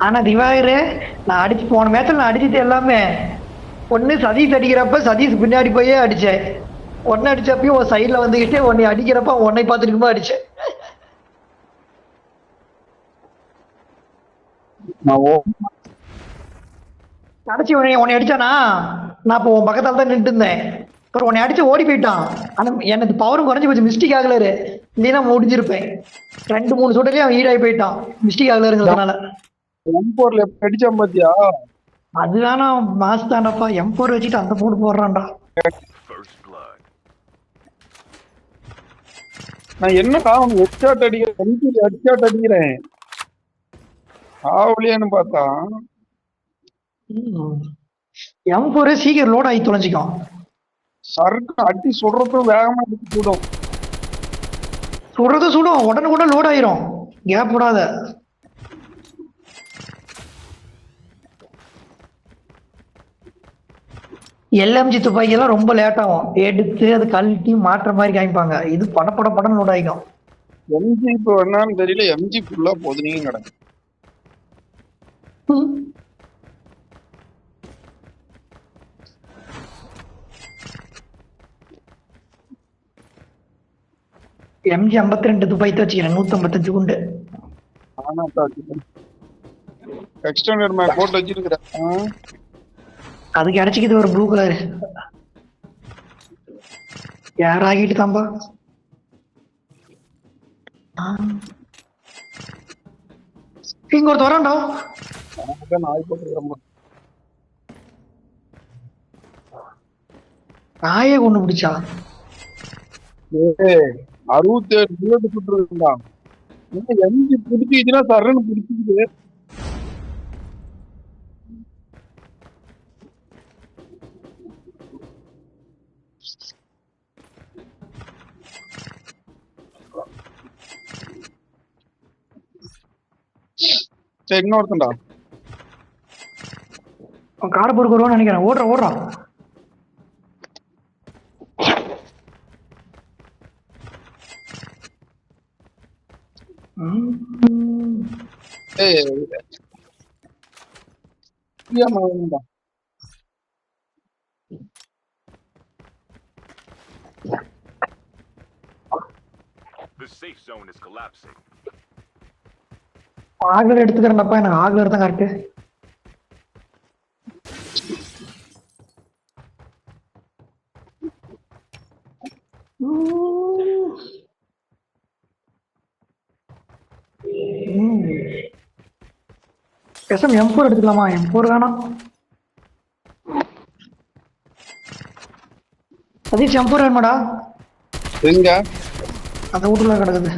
ஆனா திவாகரு, நான் அடிச்சு போன மேட்ச்ல நான் அடிச்சது எல்லாமே ஒண்ணு சதீஷ் அடிக்கிறப்ப சதீஷ் பின்னாடி போயே அடிச்சேன். ஒன்னு அடிச்சப்பயும் உன் சைட்ல வந்துகிட்டு உன்னை அடிக்கிறப்ப உன்னை பார்த்துட்டு அடிச்சேன். கடைசி உன்னை அடிச்சானா, நான் இப்போ உன் பக்கத்தால தான் நின்று இருந்தேன். அப்புறம் உன்னை அடிச்சு ஓடி போயிட்டான். ஆனா எனக்கு பவரும் குறைஞ்சு போச்சு, மிஸ்டேக் ஆகலாரு. இல்லைன்னா முடிஞ்சிருப்பேன். 2 3 சூட்டர்லயே அவன் ஈடாகி போயிட்டான், மிஸ்டேக் ஆகலாருங்கிறதுனால. M4ல எப்படி அடிச்சான் பாத்தியா? அது வேணா மாஸ் தானப்பா, M4 வச்சுட்டு அந்த மூணு போடுறான்டா. நான் என்னடா அவன் ஹெட்ஷாட் அடிக்கிறேன், ஹெட்ஷாட் அடிக்கிறேன் ஆவலியான்னு பார்த்தா M4 சீக்கிரம் லோட் ஆகி தொலைஞ்சிக்கும். சருக்கு அடி சொல்றதும் வேகமா அடிச்சு கூடும். சுடுறது சுடும், உடனே லோட் ஆயிரும், கேப் விடாத. LMG துப்பாக்கி எல்லாம் ரொம்ப லேட் ஆகும், எடுத்து அது கழட்டி மாற்ற மாதிரி காமிப்பாங்க. இது படம் லோட் ஆகிக்கும். எம்ஜி இப்போ என்னன்னு தெரியல, எம்ஜி ஃபுல்லா பொதுனையும் கிடக்கு. MG 52 துப்பாக்கி தான் வச்சுக்கிறேன், 155 குண்டு. எக்ஸ்டெண்டட் மேக் போட்டு வச்சிருக்கிறேன். அதுக்கு அடைச்சிக்கிது ஒரு ப்ளூ கலர் யார் ஆகிட்டு தாம்பா. இங்க ஒரு வரான்டா. நாயே கொண்டு பிடிச்சா 67 புல்லட் சுட்டுருக்கா. எம்ஜி பிடிச்சிச்சுன்னா சரன்னு பிடிச்சிக்குது. சரி இன்னொருத்தண்டா காரப்பூருக்கு வருவான்னு நினைக்கிறேன். ஓடுறான் ஆக்லர் எடுத்துக்கிறேன்ப்பா, எனக்கு ஆக்லர் தான் கரெக்டு. M4 எடுத்துக்கலாமா? M4 வேணாம். சதீஷ் M4 வேணுமாடா? எங்க அந்த வீட்டுல கிடக்குது.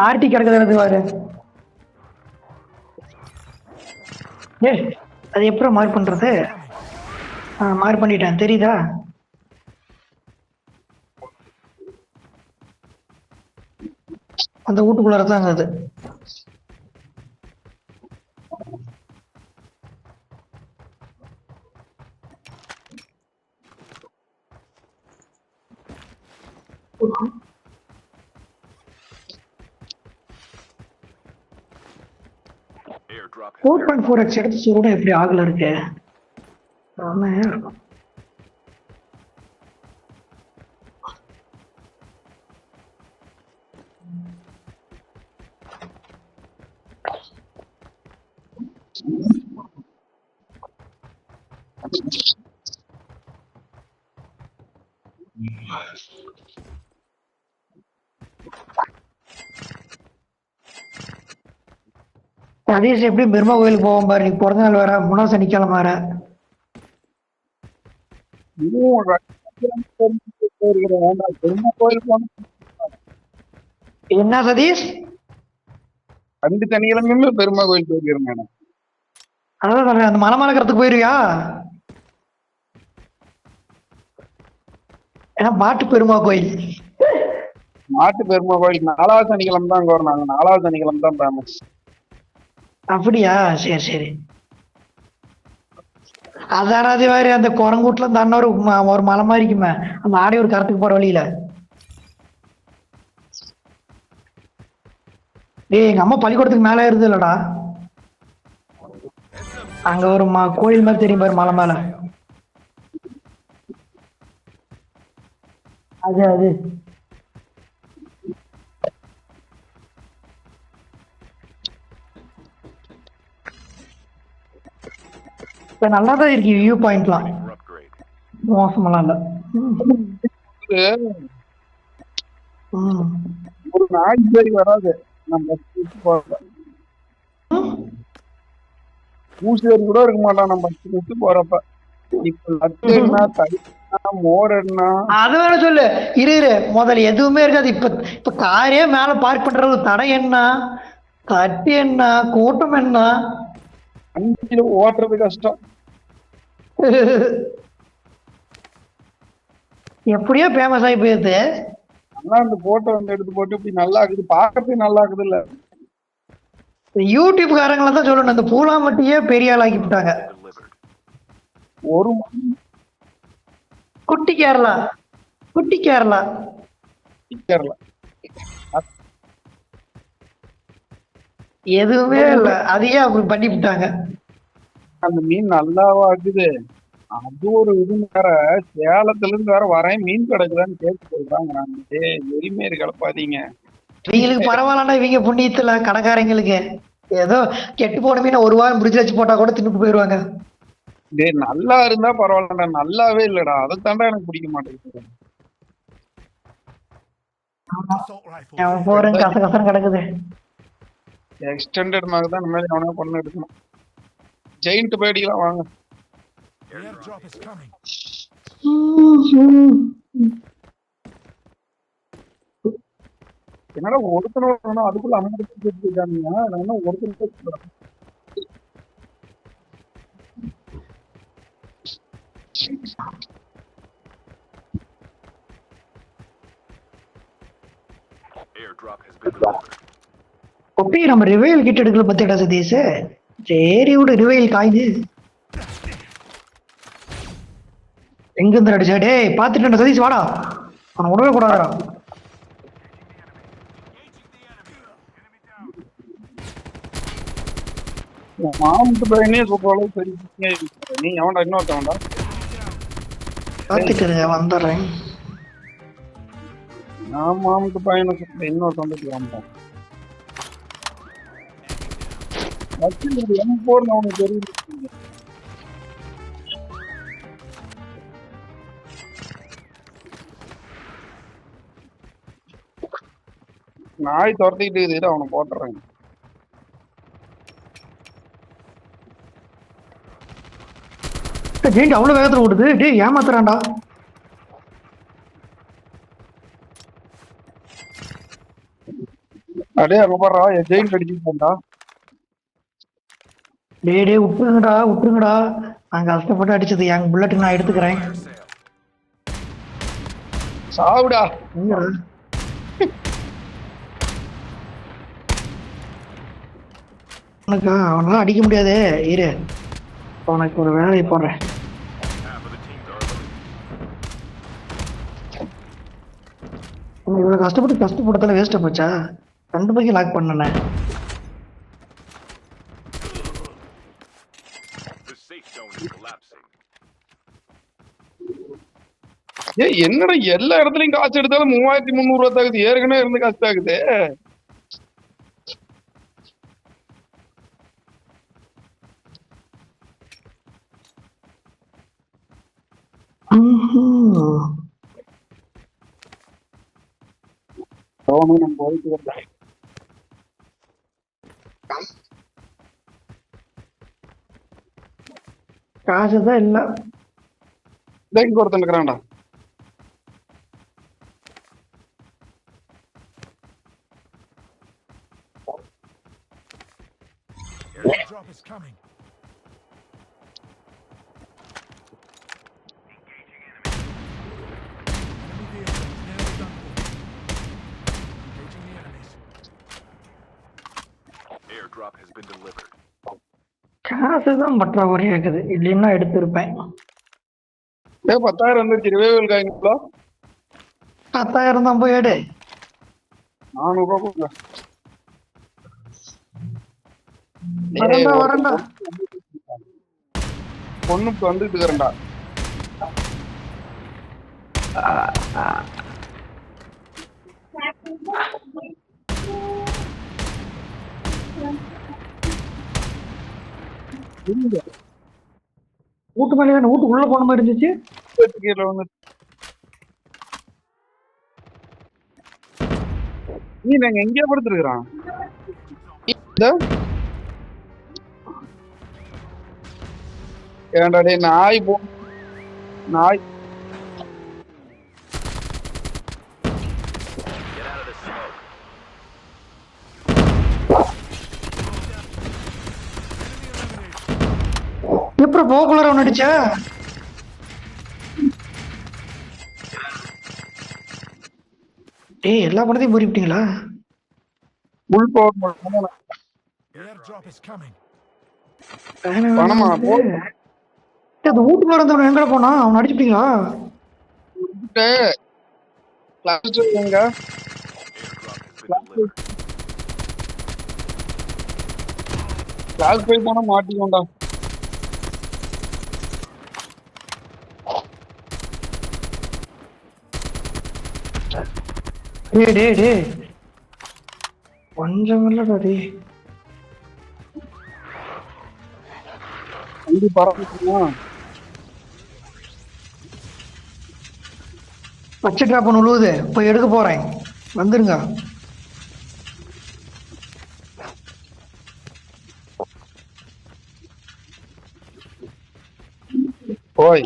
ஆர்டி கிடக்குது பாரு. அது எப்படி மார்க் பண்றது? மார்க் பண்ணிட்டேன், தெரியுதா? அந்த வீட்டுக்குள்ளார தான் அது. Airdrop 4.4x எடுத்து சுருட எப்படி ஆகல இருக்கு. சதீஷ் எப்படி பெருமா கோயிலுக்கு போவோம் பாரு, நீ பிறந்த நாள் வேற, 3ஆம் சனிக்கிழமை வேற. என்ன சதீஷ்? 2 சனிக்கிழமையுமே பெருமா கோயில் போயிருக்கேன். அதான் சொல்றேன், அந்த மலை மலைக்கிறதுக்கு போயிருவியா? ஏன்னா மாட்டு பெருமா கோயில். மாட்டு பெருமை கோயில் 4வது சனிக்கிழமை தான் அங்க வரும். நாங்க 4வது சனிக்கிழமை தான் ஃபேமஸ். அப்படியா? சரி சரி. அதான அது மாதிரி அந்த குரங்கூட்ல இந்த அண்ணன் ஒரு மலை மாதிரி இருக்குமே, அந்த ஆடையூர் கரத்துக்கு போற வழியில. டேய் எங்க அம்மா பள்ளிக்கூடத்துக்கு மேல ஏறுது இல்லடா, அங்க ஒரு கோயில் மாதிரி தெரியும் பாரு மலை மேல. அது அது இப்ப நல்லா தான் இருக்கு வியூ பாயிண்ட்லாம், மோசமெல்லாம் இல்ல. ம். ஒரு நாய் சரி வராது நம்ம சுத்தி போறப்ப. பூசேரி கூட இருக்க மாட்டான் நம்ம சுத்தி போறப்ப. இப்ப லட்டு என்ன, தயிர் என்ன, மோர் என்ன. அது வேற சொல்லு. இரு இரு, முதல்ல எதுவுமே இருக்காது. இப்ப இப்ப காரே மேல பார்க் பண்றது தடை என்ன, கட்டு என்ன, கூட்டம் என்ன. அஞ்சில ஓட்டுறது கஷ்டம். எப்படியோ ஃபேமஸ் ஆகி போயிடுது. ஆனா அந்த போட்டோ வந்து எடுத்து போட்டு இப்படி நல்லா இருக்குது, பாக்கிறதுக்கு நல்லா இருக்குது இல்ல. யூடியூப் காரங்களை தான் சொல்லணும், அந்த பூலாமட்டியே பெரிய ஆள் ஆக்கி விட்டாங்க. ஒரு குட்டி கேரளா, குட்டி கேரளா. கேரளா எதுவுமே இல்ல, அதையே அப்படி பண்ணி விட்டாங்க. அந்த மீன் நல்லாவா இருக்குது. அது ஒரு இது வேற, சேலத்துல இருந்து வேற வரேன் மீன் கிடைக்குதான்னு கேட்டு சொல்றாங்க. நான் எரிமேரி கலப்பாதீங்க. இவங்களுக்கு பரவாயில்லடா, இவங்க புண்ணியத்துல கடைக்காரங்களுக்கு ஏதோ கெட்டு போன மீனை ஒரு வாரம் பிடிச்சி வச்சு போட்டா கூட தின்னுட்டு போயிடுவாங்க. டேய் நல்லா இருந்தா பரவாயில்லடா, நல்லாவே இல்லடா, அதை தாண்டா எனக்கு பிடிக்க மாட்டேங்குது. போறேன் கச கசன்னு கிடக்குது. எக்ஸ்டெண்டட் மேக் தான் இந்த மாதிரி அவனே பண்ண எடுக்கணும். ஜெயிண்ட் போயிடிக்கலாம் வாங்க. என்னடா ஒருத்தனோட அதுக்குள்ள 50 பேர் இருக்கானுங்க, நான் என்ன ஒருத்தர் ஒப்பி நம்ம ரிவைல் கிட்ட எடுக்கல பத்திடா சதீஷ். சரி விடு, ரிவைல் காய்து எங்க இருந்து அடிச்சா. டேய் பாத்துட்டேன் சதீஷ், வாடா, அவனை விடவே கூடாதுடா. மாமட்டு பையனே சொல்ற அளவுக்கு சரி. நீ அவன்டா இன்னொருத்தவன்டா. பாத்துட்டு வந்துடுறேன். நான் மாமட்டு பையனை சொல்றேன், இன்னொருத்தவன் வந்தான். M4 அவனுக்கு தெரியும். நாய் துரத்திக்கிட்டு இருக்குது, அவனை போட்டுறேன். ஜெயிண்ட் அவ்வளவு வேகத்துல ஓடுது. டேய் ஏமாத்துறான்டா. அடே அங்க பாடுறா, ஜெயிண்ட் அடிச்சுட்டு போண்டா. டேய் டேய் விட்டுருங்கடா விட்டுருங்கடா, நான் கஷ்டப்பட்டு அடிச்சது என் புல்லட்டுக்கு நான் எடுத்துக்கிறேன். சாவுடா. உனக்கா அவனால அடிக்க முடியாது, இரு உனக்கு ஒரு வேலையை போடுறேன். இவ்வளவு கஷ்டப்பட்டதால வேஸ்டா போச்சா? 2 பைக்கு லாக் பண்ணனே. என்னடா எல்லா இடத்துலயும் காசு எடுத்தாலும் 3300 ரூபா தாக்குது, ஏற்கனவே இருந்து காசு தாக்குது. காசுதான் இல்ல. இங்க ஒருத்தன் இருக்கிறான்டா. Airdrop is coming. Enemy Airdrop has been delivered. காசு தான் பற்றாக்குறையா இருக்குது, இல்லைன்னா எடுத்திருப்பேன். 10,000 வந்துருச்சு ரிவைவல் காயிங்களா 10,000 தான், போய் எடு. 400 ரூபா கொடுங்க. வரண்டா வரண்டா. பொண்ணுக்கு வந்துட்டு இருக்கிறேன்டா. வீட்டு மேலே வீட்டு உள்ள போன மாதிரி இருந்துச்சு. கீழே வந்து நீ நாங்க எங்கேயா படுத்துருக்குறான் ஏன்டா டேய் நாய் போ நாய் Get out of the smoke. எப்படி போக்குள்ள ஒன்று அடிச்ச? டேய் எல்லா படத்தையும் போரிவிட்டீங்களா? புல் பவர் மட்டும் The airdrop is coming. பணமா போ அந்த வீட்டுக்குள்ள இருந்தவன் எங்கட போனா? அவன் அடிச்சுட்டீங்களா? கிளாஸ் எங்க Airdrop has been delivered. Class போய் போனா மாட்டிக்கோண்டா. டேய் டேய் டேய் கொஞ்சம் இல்லடா டேய். வண்டி பறந்துச்சுன்னா பச்சை டிராப் ஒன்று உழுவுது, போய் எடுக்க போறேன், வந்துருங்க. போய்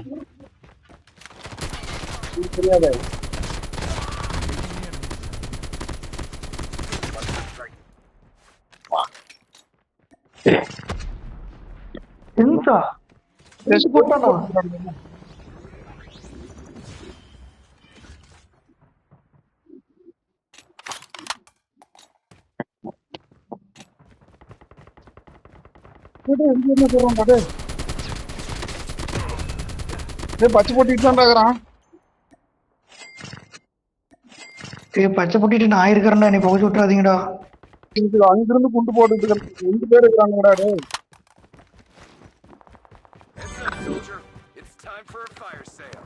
தெரியாத சென்சா போட்டானா? பச்சை போட்டிட்டு தான் இருக்கிறான். டேய் பச்சை போட்டிட்டு நான் இருக்கிறேன்டா, என்னை பகுச்சு விட்டுறாதீங்கடா. அங்கிருந்து குண்டு போட்டுட்டு இருக்கிற 2 பேர் இருக்கிறாங்கடா. டேய் Heads up, soldier. It's time for a fire sale.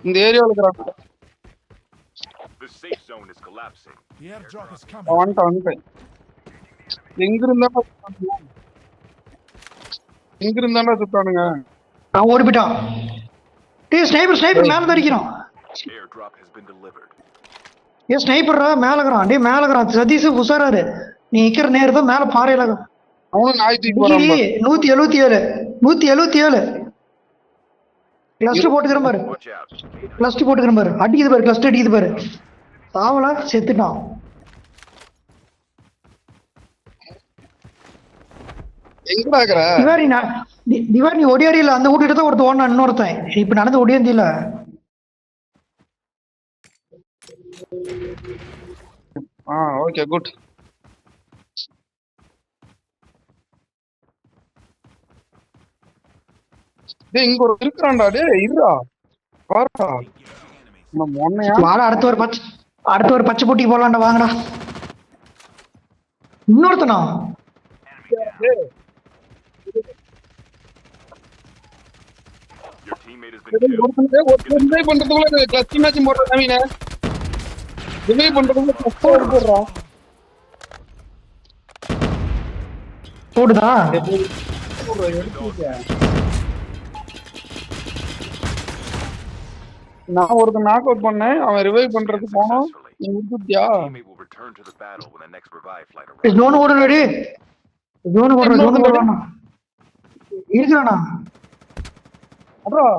இந்த ஏரியாவில் இருக்கிறாங்க. The safe zone is collapsing. The airdrop is coming. வந்துட்டேன். எங்க இருந்தாண்டா சுத்தானுங்க. நான் ஓடி போயிட்டான். டேய் ஸ்னைப்பர் ஸ்னைப்பர் மேல தான் அடிக்கிறான். Airdrop has been delivered. ஏ ஸ்னைப்பர்ரா மேல இருக்கிறான். டேய் மேல இருக்கிறான். சதீஷ் உசாராரு. நீ நிக்கிற நேரத்துல மேல பாறையில அவனும் நாய் தூக்கி போறான். 177 177 கிளஸ்டர் போட்டுக்கிறேன் பாரு. Watch out. கிளஸ்டர் போட்டுக்கிறேன் பாரு. அடிக்குது பாரு, கிளஸ்டர் அடிக்குது பாரு. சாவலா செத்துட்டான். எங்கடா இருக்கற? திவாரி நீ ஒடியாரியில அந்த வீட்டுக்கிட்ட தான் ஒருத்தன் ஓடனா, இன்னொருத்தன் இப்ப நடந்து ஒடியாந்தில. Okay good. டேய் இங்க ஒரு இருக்கறான்டா. டேய் இருடா பாருடா. நம்ம மொன்னையா வாடா அடுத்த ஒரு பச்சை போட்டி போலாம்டா, வாங்கடா. இன்னொருத்தனா? Your teammate has been killed. ஒரு ரிவைவ் பண்றதுக்குள்ள கிளட்ச் மேட்ச் போடுற நவீன. ரிவைவ் பண்றதுக்குள்ள கிளட்ச் போடுறா. போடுதா? நான் ஒருத்த நாக் அவுட் பண்ணேன். அவன் ரிவைவ் பண்றதுக்கு போனோம். நீ விட்டுட்டியா? Teammate will return to the battle when the next revive flight arrives. ஜோன் ஓடுறடி. ஜோன் போடுறானா? இருக்குறானா? அப்புறம்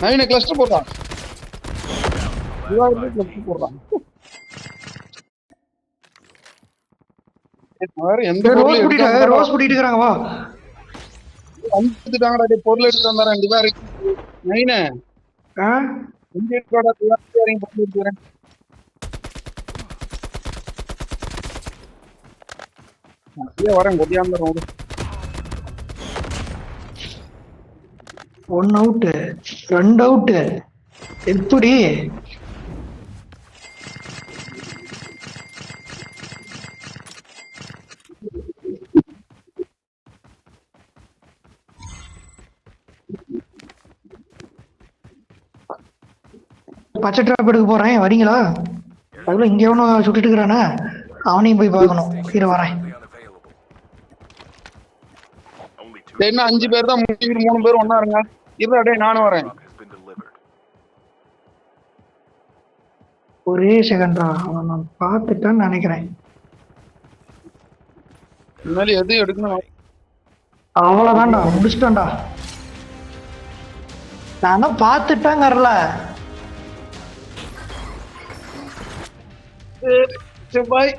நவீன கிளஸ்டர் போடுறான். கிளஸ்டர் போடுறான். வேற எந்த ரோஸ் கூட்டிட்டு இருக்காங்க. வா வந்துட்டாங்கடா. பொருள் எடுத்துட்டு வந்தாரா 2 பேர். நைனு ஆ இந்தியன் கார்டா இறங்கி பண்ணிருக்கிறேன். அப்படியே வரேன் கொட்டியாந்துடும். 1 அவுட்டு 2 அவுட்டு எப்படி பச்சை டிராப் எடுக்க போறேன் வரீங்களா? அதுல இங்க எவனும் சுட்டுட்டு இருக்கிறானே அவனையும் போய் பார்க்கணும். இரு வரேன். Unavailable. Only 2 என்ன 5 பேர் தான் முடிக்கிற, 3 பேர் ஒண்ணா இருங்க. இருடா டேய் நானும் வரேன். drop has been delivered. ஒரே செகண்டா அவன் நான் பார்த்துட்டான்னு நினைக்கிறேன். இனிமேல் எது எடுக்கணும். அவ்வளவுதான்டா முடிச்சிட்டேன்டா. நான் தான் பார்த்துட்டாங்கறல. சரி பாய்.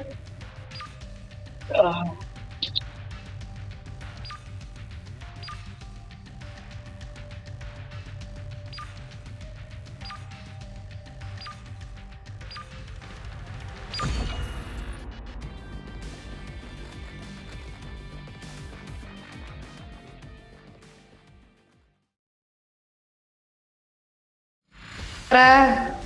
வேற